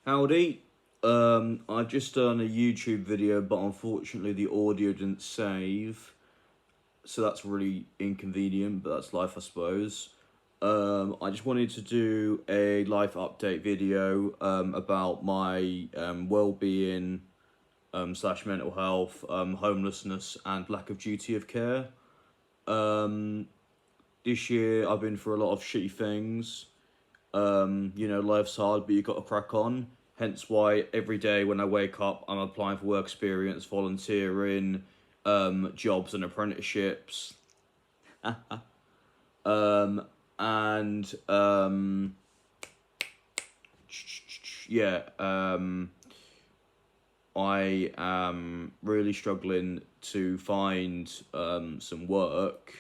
Howdy. I've just done a YouTube video, but unfortunately the audio didn't save, so that's really inconvenient, but that's life, I suppose. I just wanted to do a life update video about my well-being slash mental health, homelessness, and lack of duty of care. This year I've been through a lot of shitty things. Life's hard, but you got to crack on. Hence why every day when I wake up, I'm applying for work experience, volunteering, jobs and apprenticeships. um, and yeah, I am really struggling to find some work.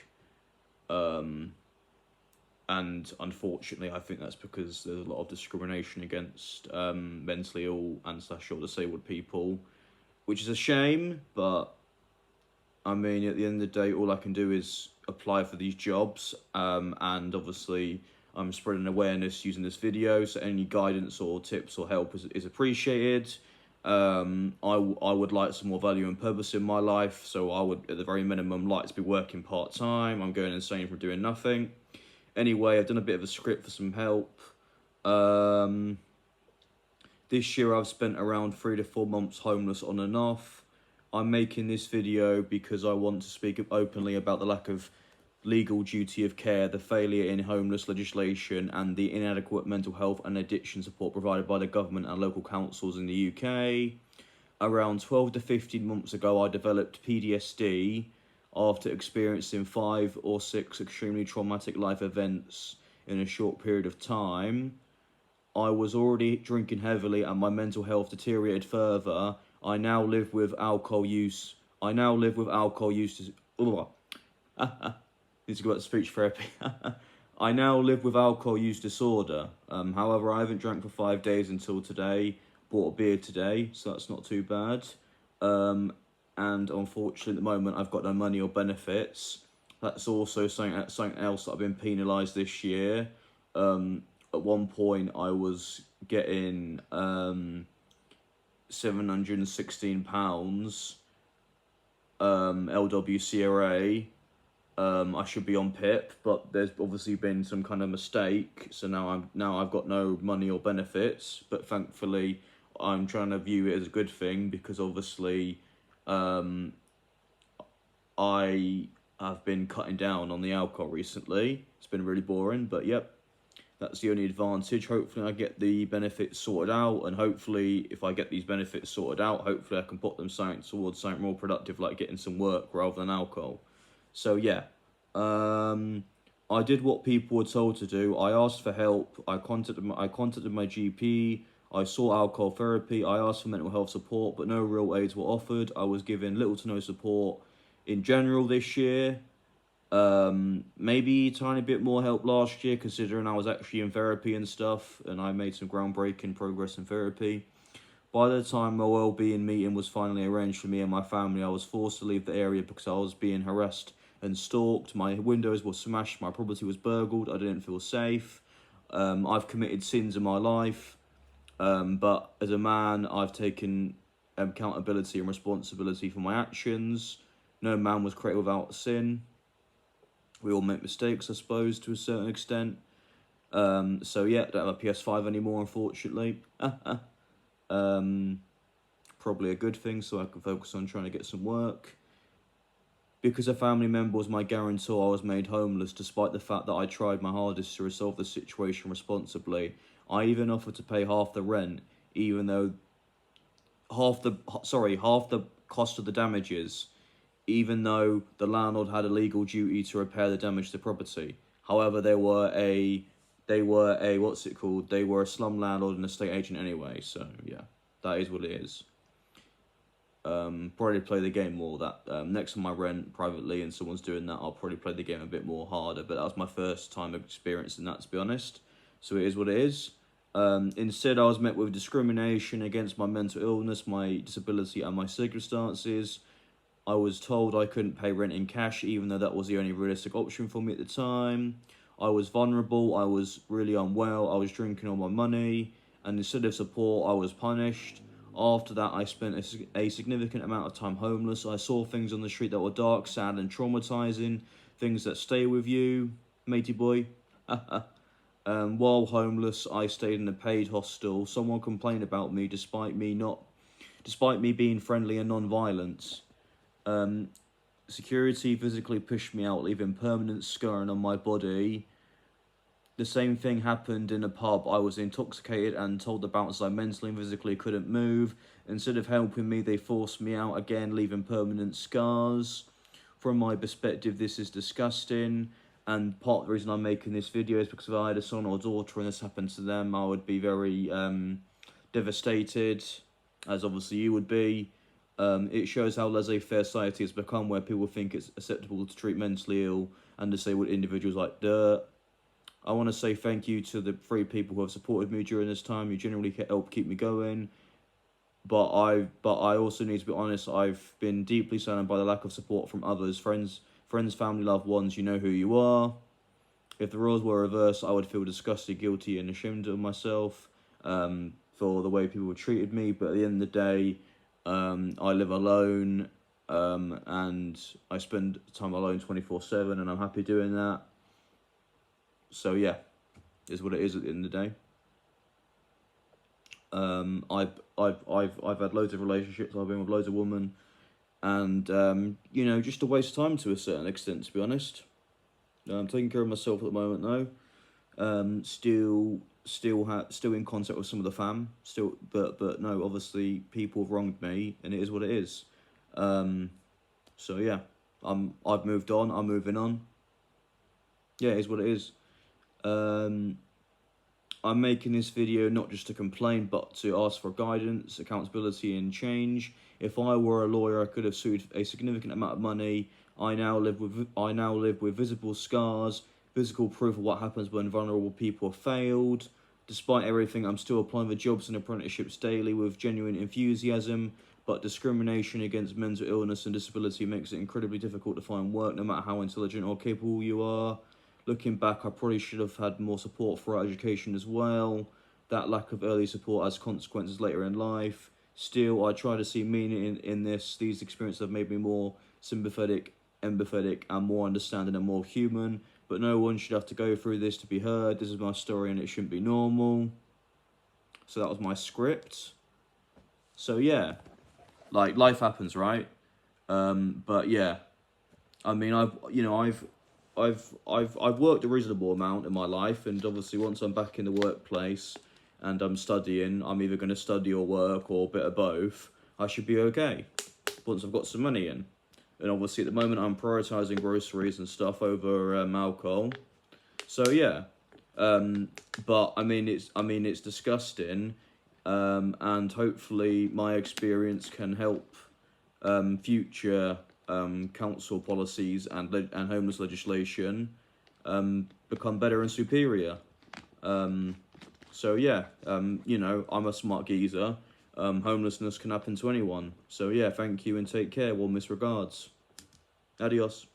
And unfortunately, I think that's because there's a lot of discrimination against mentally ill and slash or disabled people, which is a shame. But I mean, at the end of the day, all I can do is apply for these jobs, and obviously, I'm spreading awareness using this video. So any guidance or tips or help is appreciated. I would like some more value and purpose in my life, so I would, at the very minimum, like to be working part-time. I'm going insane from doing nothing. Anyway, I've done a bit of a script for some help. This year I've spent around 3 to 4 months homeless on and off. I'm making this video because I want to speak openly about the lack of legal duty of care, the failure in homeless legislation, and the inadequate mental health and addiction support provided by the government and local councils in the UK. Around 12 to 15 months ago, I developed PTSD after experiencing 5 or 6 extremely traumatic life events in a short period of time. I was already drinking heavily and my mental health deteriorated further. I now live with alcohol use. Need to go back to speech therapy. I now live with alcohol use disorder. However, I haven't drank for 5 days until today. Bought a beer today, so that's not too bad. And unfortunately, at the moment, I've got no money or benefits. That's also something else that I've been penalised this year. At one point, I was getting £716 LWCRA. I should be on PIP, but there's obviously been some kind of mistake, so now I've got no money or benefits. But thankfully, I'm trying to view it as a good thing because obviously, I have been cutting down on the alcohol recently. It's been really boring, but yep, that's the only advantage. Hopefully I get the benefits sorted out, and hopefully if I get these benefits sorted out, hopefully I can put them towards something more productive, like getting some work rather than alcohol. So yeah, I did what people were told to do. I asked for help. I contacted my GP. I sought alcohol therapy. I asked for mental health support, but no real aids were offered. I was given little to no support in general this year. Maybe a tiny bit more help last year, considering I was actually in therapy and stuff, and I made some groundbreaking progress in therapy. By the time my well-being meeting was finally arranged for me and my family, I was forced to leave the area because I was being harassed and stalked. My windows were smashed, my property was burgled, I didn't feel safe. I've committed sins in my life, but as a man, I've taken accountability and responsibility for my actions. No man was created without sin. We all make mistakes, I suppose, to a certain extent. So yeah, don't have a PS5 anymore, unfortunately. Probably a good thing, so I can focus on trying to get some work. Because a family member was my guarantor, I was made homeless, despite the fact that I tried my hardest to resolve the situation responsibly. I even offered to pay half the rent, even though half the cost of the damages, even though the landlord had a legal duty to repair the damage to the property. However, they were a slum landlord and estate agent anyway, so yeah, that is what it is. Probably play the game more. That next time I rent privately and someone's doing that, I'll probably play the game a bit more harder, but that was my first time experiencing that, to be honest, so it is what it is. Instead, I was met with discrimination against my mental illness, my disability, and my circumstances. I was told I couldn't pay rent in cash, even though that was the only realistic option for me at the time. I was vulnerable, I was really unwell, I was drinking all my money, and instead of support, I was punished. After that, I spent a significant amount of time homeless. I saw things on the street that were dark, sad, and traumatizing, things that stay with you, matey boy. While homeless, I stayed in a paid hostel. Someone complained about me despite me being friendly and non-violent. Security physically pushed me out, leaving permanent scarring on my body. The same thing happened in a pub. I was intoxicated and told the bouncers I mentally and physically couldn't move. Instead of helping me, they forced me out again, leaving permanent scars. From my perspective, this is disgusting. And part of the reason I'm making this video is because if I had a son or daughter and this happened to them, I would be very devastated, as obviously you would be. It shows how laissez-faire society has become, where people think it's acceptable to treat mentally ill and disabled individuals like dirt. I want to say thank you to the 3 people who have supported me during this time. You generally help keep me going. But I also need to be honest, I've been deeply saddened by the lack of support from others, friends, family, loved ones. You know who you are. If the roles were reversed, I would feel disgusted, guilty, and ashamed of myself for the way people treated me. But at the end of the day, I live alone, and I spend time alone 24/7, and I'm happy doing that. So yeah, is what it is at the end of the day. I've had loads of relationships. I've been with loads of women, and you know, just a waste of time to a certain extent, to be honest. I'm taking care of myself at the moment though. Still in contact with some of the fam. But no, obviously people have wronged me, and it is what it is. So yeah, I've moved on. I'm moving on. Yeah, it is what it is. I'm making this video not just to complain, but to ask for guidance, accountability, and change. If I were a lawyer, I could have sued a significant amount of money. I now live with visible scars, physical proof of what happens when vulnerable people have failed. Despite everything, I'm still applying for jobs and apprenticeships daily with genuine enthusiasm, but discrimination against mental illness and disability makes it incredibly difficult to find work, no matter how intelligent or capable you are. Looking back, I probably should have had more support for our education as well. That lack of early support has consequences later in life. Still, I try to see meaning in this. These experiences have made me more sympathetic, empathetic, and more understanding and more human. But no one should have to go through this to be heard. This is my story and it shouldn't be normal. So that was my script. So yeah, like, life happens, right? But yeah, I mean, I've worked a reasonable amount in my life, and obviously once I'm back in the workplace and I'm studying, I'm either going to study or work or a bit of both, I should be okay once I've got some money in. And obviously at the moment I'm prioritising groceries and stuff over alcohol. So yeah, but I mean it's disgusting, and hopefully my experience can help future council policies and homeless legislation become better and superior. So yeah, you know, I'm a smart geezer. Homelessness can happen to anyone. So yeah, thank you and take care. Warmest regards. Adios.